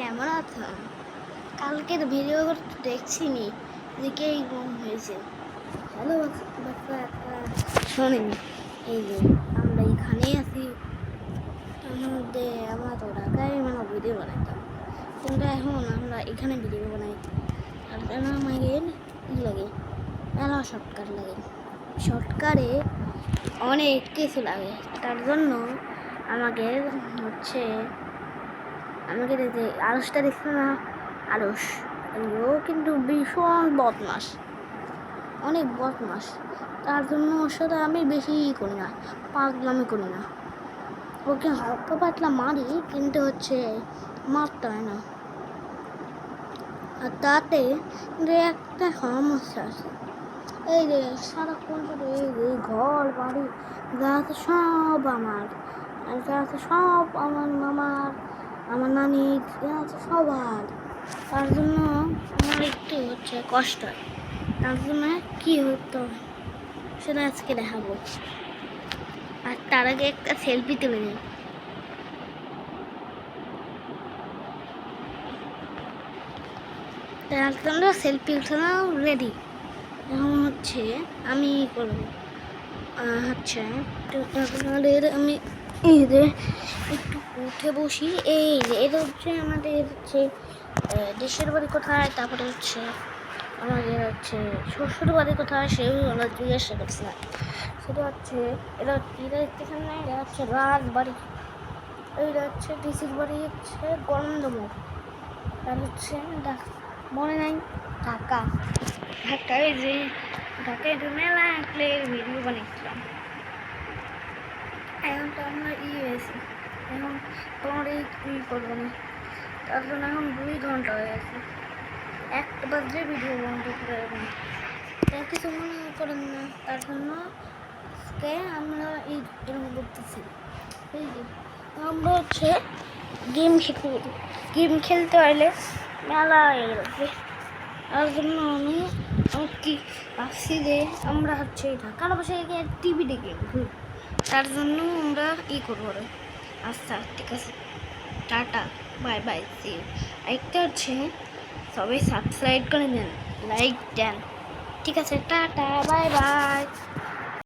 কেমন আছো? কালকের ভিডিও দেখছিনি, এদিকেই ঘুম হয়েছে। হ্যালো বাচ্চা, শোনেন, এই যে আমরা এখানেই আছি। তার মধ্যে আমরা তো ঢাকায় ভিডিও বানাইতাম, কিন্তু এখন আমরা এখানে ভিডিও বানাই। তার জন্য আমাদের লাগে মেলা শর্টকাট লাগে। শর্টকাটে অনেক কিছু লাগে, তার জন্য আমাদের আমাদের যে আড়সটা দেখছো না, আড়স ও কিন্তু ভীষণ বদমাস, অনেক বদমাস। তার জন্য ওর সাথে আমি বেশি করি না, পাগলামি করি না। ওকে হালকা পাতলা মারি, কিন্তু মারতে হয় না। আর তাতে একটা সমস্যা আছে, এই যে সারাক্ষণ শুধু এই যে ঘর বাড়ি যা আছে সব আমার, আর যা আছে সব আমার মামার, আমার নানির, যা আছে সবার। তার জন্য আমার একটু কষ্ট হয়। তার জন্য কি হতো সেটা আজকে দেখাবো। আর তার আগে একটা সেলফি তুলে নিই। তার জন্য সেলফি উঠানো রেডি। এখন আমি করবো আমি এই যে একটু উঠে বসি। এই যে এটা আমাদের দেশের বাড়ি কোথায়, তারপরে আমাদের শ্বশুর বাড়ি কোথায়, সেগুলো আমরা জিজ্ঞাসা করছিলাম। সেটা এটা দেখতেছেন না, এটা রাজবাড়ি, এইটা ডিসির বাড়ি গন্ধমোড়, আর মনে নাই ঢাকায় ঢাকায় মেলা ভিডিও বানিয়েছিলাম। এখন তো আমরা হয়েছি, এখন তোমার করবো না। তার জন্য এখন 2 ঘন্টা হয়ে গেছে, 1টা বাজলে ভিডিও বন্ধ করে দেবেন। তার কিছু মনে করেন না, তার জন্য আজকে আমরা এরকম করতেছি। এই যে আমরা গেম খেলতে হলে মেলা হয়ে গেছে। তার জন্য আমি কি ভাবছি যে আমরা ঢাকার বসে টিভি দেখে, তার জন্য আমরা করবো। আচ্ছা ঠিক আছে, টাটা, বাই বাই, সি ইউ। একটা সবাই সাবস্ক্রাইব করে দেন, লাইক দেন। ঠিক আছে, টাটা, বাই বাই।